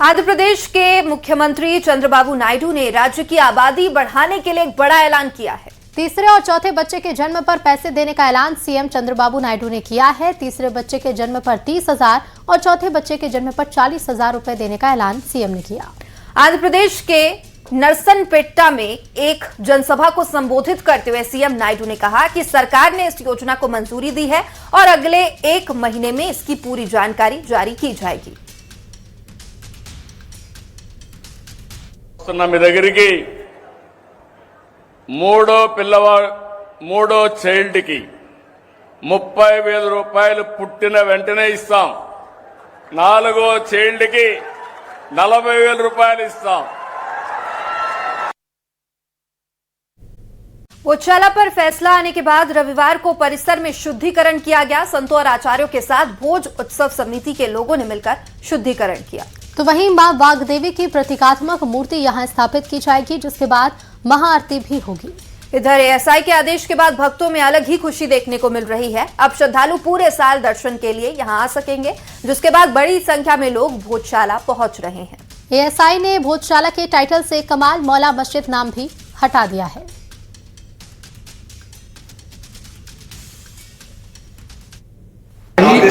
आंध्र प्रदेश के मुख्यमंत्री चंद्रबाबू नायडू ने राज्य की आबादी बढ़ाने के लिए एक बड़ा ऐलान किया है। तीसरे और चौथे बच्चे के जन्म पर पैसे देने का ऐलान सीएम चंद्रबाबू नायडू ने किया है। तीसरे बच्चे के जन्म पर 30,000 और चौथे बच्चे के जन्म पर 40,000 रुपए देने का ऐलान सीएम ने किया। आंध्र प्रदेश के नरसनपेट्टा में एक जनसभा को संबोधित करते हुए सीएम नायडू ने कहा कि सरकार ने इस योजना को मंजूरी दी है और अगले 1 महीने में इसकी पूरी जानकारी जारी की जाएगी। మీ దగ్గరికి మూడో చైల్డ్ కి 30,000 రూపాయలు పుట్టిన వెంటనే ఇస్తాం। 4వ చైల్డ్ కి 40,000 రూపాయలు ఇస్తాం। भोजशाला पर फैसला आने के बाद रविवार को परिसर में शुद्धिकरण किया गया। संतों और आचार्यों के साथ भोज उत्सव समिति के लोगों ने मिलकर शुद्धिकरण किया। तो वहीं मां वाग्देवी की प्रतीकात्मक मूर्ति यहां स्थापित की जाएगी, जिसके बाद महाआरती भी होगी। इधर एएसआई के आदेश के बाद भक्तों में अलग ही खुशी देखने को मिल रही है। अब श्रद्धालु पूरे साल दर्शन के लिए यहां आ सकेंगे, जिसके बाद बड़ी संख्या में लोग भोजशाला पहुंच रहे हैं। एएसआई ने भोजशाला के टाइटल से कमाल मौला मस्जिद नाम भी हटा दिया है।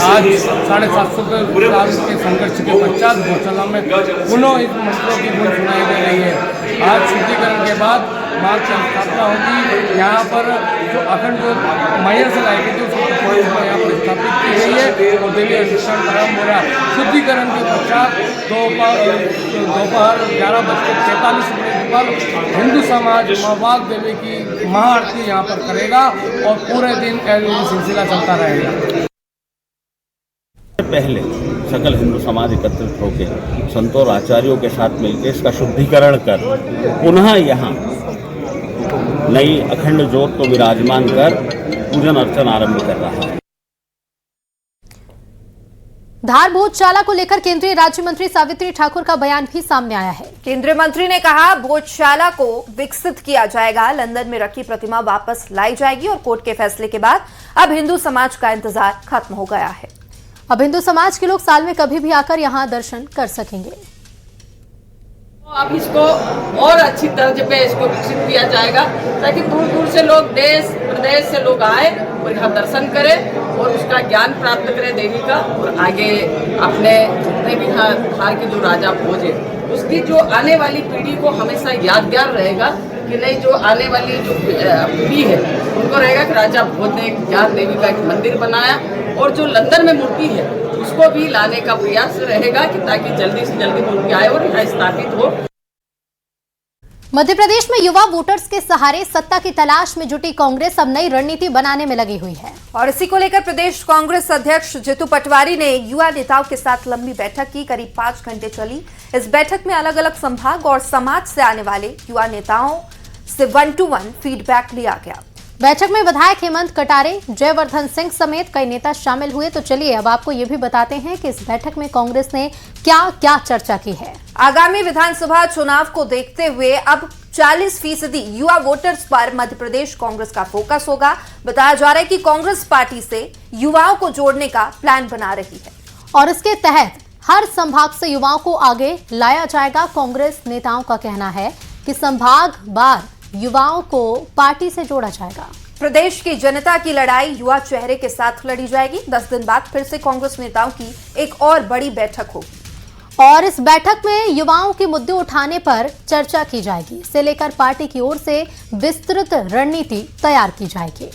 आज 750 साल के संघर्ष के पश्चात भोजशाला में पुनः इस मंत्रों की गुण सुनाई दे रही है। आज शुद्धिकरण के बाद मां की स्थापना होगी। यहाँ पर जो अखंड जो मैयर से लाई गई थी उसको यहाँ पर स्थापित की गई है और देवी अनुष्ठान प्रारंभ हो रहा है। शुद्धिकरण के पश्चात दोपहर 11:43 पर हिंदू समाज मां वाग्देवी की महाआरती यहाँ पर करेगा और पूरे दिन सिलसिला चलता रहेगा। पहले सकल हिंदू समाज एकत्रित होकर संतों और आचार्यों के साथ मिलकर इसका शुद्धिकरण कर पुनः यहाँ नई अखंड ज्योत को विराजमान कर पूजन अर्चन आरंभ कर रहा है। धार भोजशाला को लेकर केंद्रीय राज्य मंत्री सावित्री ठाकुर का बयान भी सामने आया है। केंद्रीय मंत्री ने कहा भोजशाला को विकसित किया जाएगा, लंदन में रखी प्रतिमा वापस लाई जाएगी और कोर्ट के फैसले के बाद अब हिंदू समाज का इंतजार खत्म हो गया है। अब हिंदू समाज के लोग साल में कभी भी आकर यहाँ दर्शन कर सकेंगे। अब इसको और अच्छी तर्ज पे इसको विकसित किया जाएगा ताकि दूर दूर से लोग देश प्रदेश से लोग आए और यहाँ दर्शन करें और उसका ज्ञान प्राप्त करें देवी का और आगे अपने जितने भी धार के जो राजा भोज है उसकी जो आने वाली पीढ़ी को हमेशा यादगार रहेगा कि नहीं, जो आने वाली जो पीढ़ी है उनको रहेगा कि राजा भोज ने एक ज्ञान देवी का एक मंदिर बनाया और जो लंदन में मूर्ति है उसको भी लाने का प्रयास रहेगा कि ताकि जल्दी से जल्दी मूर्ति आए और यहाँ स्थापित हो। मध्य प्रदेश में युवा वोटर्स के सहारे सत्ता की तलाश में जुटी कांग्रेस अब नई रणनीति बनाने में लगी हुई है और इसी को लेकर प्रदेश कांग्रेस अध्यक्ष जितू पटवारी ने युवा नेताओं के साथ लंबी बैठक की। करीब 5 घंटे चली इस बैठक में अलग अलग संभाग और समाज से आने वाले युवा नेताओं से 1-to-1 फीडबैक लिया गया। बैठक में विधायक हेमंत कटारे, जयवर्धन सिंह समेत कई नेता शामिल हुए। तो चलिए अब आपको ये भी बताते हैं कि इस बैठक में कांग्रेस ने क्या क्या चर्चा की है। आगामी विधानसभा चुनाव को देखते हुए अब 40% युवा वोटर्स पर मध्य प्रदेश कांग्रेस का फोकस होगा। बताया जा रहा है कि कांग्रेस पार्टी से युवाओं को जोड़ने का प्लान बना रही है और इसके तहत हर संभाग से युवाओं को आगे लाया जाएगा। कांग्रेस नेताओं का कहना है कि संभाग वार युवाओं को पार्टी से जोड़ा जाएगा। प्रदेश की जनता की लड़ाई युवा चेहरे के साथ लड़ी जाएगी। 10 दिन बाद फिर से कांग्रेस नेताओं की एक और बड़ी बैठक होगी और इस बैठक में युवाओं के मुद्दे उठाने पर चर्चा की जाएगी। इसे लेकर पार्टी की ओर से विस्तृत रणनीति तैयार की जाएगी।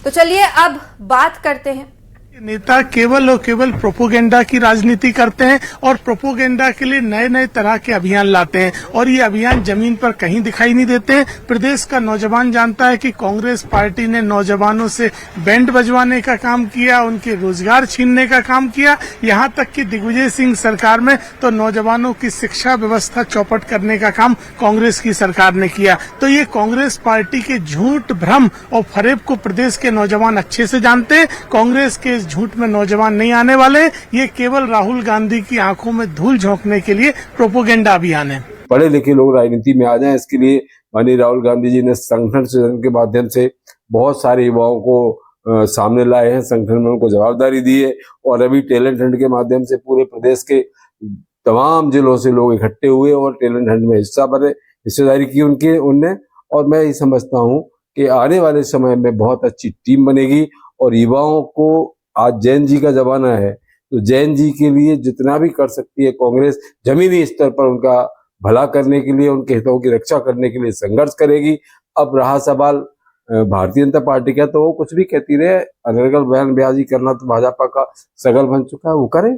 तो चलिए अब बात करते हैं। नेता केवल और केवल प्रोपोगेंडा की राजनीति करते हैं और प्रोपोगेंडा के लिए नए नए तरह के अभियान लाते हैं और ये अभियान जमीन पर कहीं दिखाई नहीं देते हैं। प्रदेश का नौजवान जानता है कि कांग्रेस पार्टी ने नौजवानों से बैंड बजवाने का काम किया, उनके रोजगार छीनने का काम किया। यहाँ तक कि दिग्विजय सिंह सरकार में तो नौजवानों की शिक्षा व्यवस्था चौपट करने का काम कांग्रेस की सरकार ने किया। तो ये कांग्रेस पार्टी के झूठ, भ्रम और फरेब को प्रदेश के नौजवान अच्छे से जानते हैं। कांग्रेस के झूठ में नौजवान नहीं आने वाले। ये केवल राहुल गांधी की आंखों में धूल झोंकने के लिए प्रोपोगेंडा अभियान है। पढ़े लिखे लोग राजनीति में आ जाएं, इसके लिए माननीय राहुल गांधी जी ने संगठन सृजन के माध्यम से बहुत सारे युवाओं को सामने लाए हैं, संगठन में उनको जवाबदारी दी है और अभी टैलेंट हंट के माध्यम से पूरे प्रदेश के तमाम जिलों से लोग इकट्ठे हुए और टैलेंट हंट में हिस्सेदारी की उनने। और मैं ये समझता हूँ कि आने वाले समय में बहुत अच्छी टीम बनेगी और युवाओं को, आज जैन जी का जमाना है, तो जैन जी के लिए जितना भी कर सकती है कांग्रेस, जमीनी स्तर पर उनका भला करने के लिए, उनके हितों की रक्षा करने के लिए संघर्ष करेगी। अब रहा सवाल भारतीय जनता पार्टी का, तो वो कुछ भी कहती रहे, अनर्गल बयानबाजी करना तो भाजपा का सगल बन चुका है, वो करे।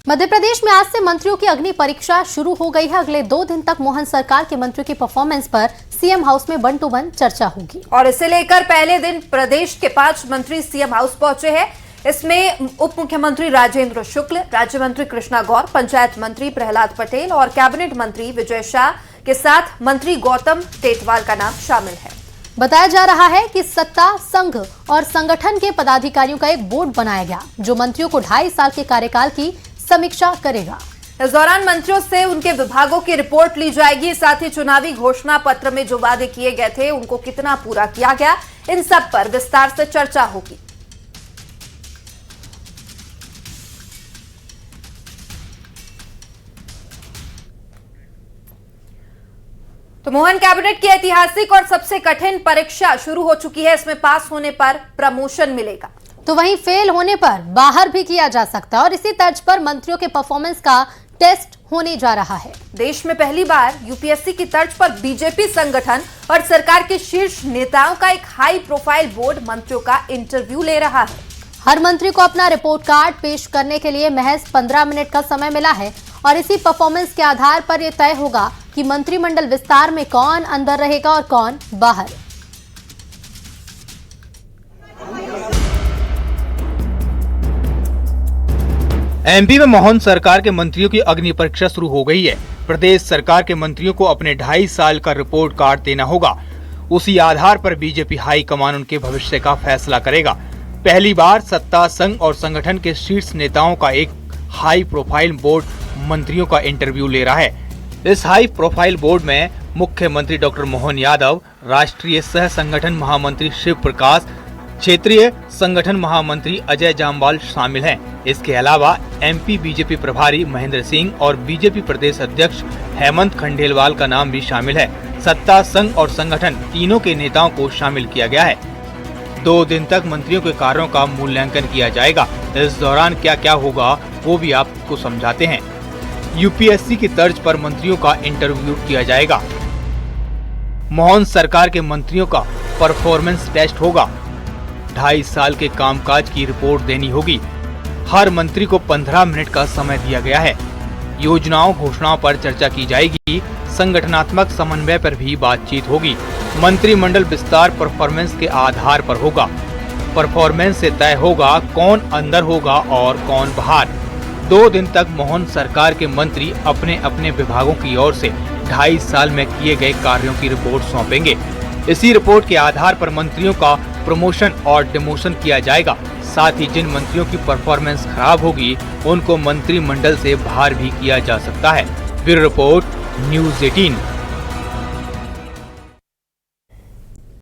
मध्य प्रदेश में आज से मंत्रियों की अग्नि परीक्षा शुरू हो गई है। अगले 2 दिन तक मोहन सरकार के मंत्रियों की परफॉर्मेंस पर सीएम हाउस में 1 to 1 चर्चा होगी। और इसे लेकर पहले दिन प्रदेश के 5 मंत्री सीएम हाउस पहुंचे हैं। इसमें उप मुख्यमंत्री राजेंद्र शुक्ल, राज्य मंत्री कृष्णा गौर, पंचायत मंत्री प्रहलाद पटेल और कैबिनेट मंत्री विजय शाह के साथ मंत्री गौतम टेटवाल का नाम शामिल है। बताया जा रहा है कि सत्ता, संघ और संगठन के पदाधिकारियों का एक बोर्ड बनाया गया जो मंत्रियों को 2.5 साल के कार्यकाल की समीक्षा करेगा। इस दौरान मंत्रियों से उनके विभागों की रिपोर्ट ली जाएगी। साथ ही चुनावी घोषणा पत्र में जो वादे किए गए थे उनको कितना पूरा किया गया, इन सब पर विस्तार से चर्चा होगी। तो मोहन कैबिनेट की ऐतिहासिक और सबसे कठिन परीक्षा शुरू हो चुकी है। इसमें पास होने पर प्रमोशन मिलेगा, तो वहीं फेल होने पर बाहर भी किया जा सकता है और इसी तर्ज पर मंत्रियों के परफॉर्मेंस का टेस्ट होने जा रहा है। देश में पहली बार यूपीएससी की तर्ज पर बीजेपी संगठन और सरकार के शीर्ष नेताओं का एक हाई प्रोफाइल बोर्ड मंत्रियों का इंटरव्यू ले रहा है। हर मंत्री को अपना रिपोर्ट कार्ड पेश करने के लिए महज 15 मिनट का समय मिला है और इसी परफॉर्मेंस के आधार पर यह तय होगा कि मंत्रिमंडल विस्तार में कौन अंदर रहेगा और कौन बाहर। एमपी में मोहन सरकार के मंत्रियों की अग्नि परीक्षा शुरू हो गई है। प्रदेश सरकार के मंत्रियों को अपने 2.5 साल का रिपोर्ट कार्ड देना होगा। उसी आधार पर बीजेपी हाईकमान उनके भविष्य का फैसला करेगा। पहली बार सत्ता, संघ और संगठन के शीर्ष नेताओं का एक हाई प्रोफाइल बोर्ड मंत्रियों का इंटरव्यू ले रहा है। इस हाई प्रोफाइल बोर्ड में मुख्यमंत्री डॉक्टर मोहन यादव, राष्ट्रीय सह संगठन महामंत्री शिव प्रकाश, क्षेत्रीय संगठन महामंत्री अजय जामवाल शामिल हैं। इसके अलावा एमपी बीजेपी प्रभारी महेंद्र सिंह और बीजेपी प्रदेश अध्यक्ष हेमंत खंडेलवाल का नाम भी शामिल है। सत्ता, संघ और संगठन तीनों के नेताओं को शामिल किया गया है। 2 दिन तक मंत्रियों के कार्यों का मूल्यांकन किया जाएगा। इस दौरान क्या क्या होगा वो भी आपको समझाते हैं। यूपीएससी की तर्ज पर मंत्रियों का इंटरव्यू किया जाएगा। मोहन सरकार के मंत्रियों का परफॉर्मेंस टेस्ट होगा। 2.5 साल के कामकाज की रिपोर्ट देनी होगी। हर मंत्री को 15 मिनट का समय दिया गया है। योजनाओं, घोषणाओं पर चर्चा की जाएगी। संगठनात्मक समन्वय पर भी बातचीत होगी। मंत्रिमंडल विस्तार परफॉर्मेंस के आधार पर होगा। परफॉर्मेंस से तय होगा कौन अंदर होगा और कौन बाहर। 2 दिन तक मोहन सरकार के मंत्री अपने अपने विभागों की ओर से 2.5 साल में किए गए कार्यों की रिपोर्ट सौंपेंगे। इसी रिपोर्ट के आधार पर मंत्रियों का प्रमोशन और डिमोशन किया जाएगा। साथ ही जिन मंत्रियों की परफॉर्मेंस खराब होगी उनको मंत्रिमंडल से बाहर भी किया जा सकता है। Bureau report, news 18।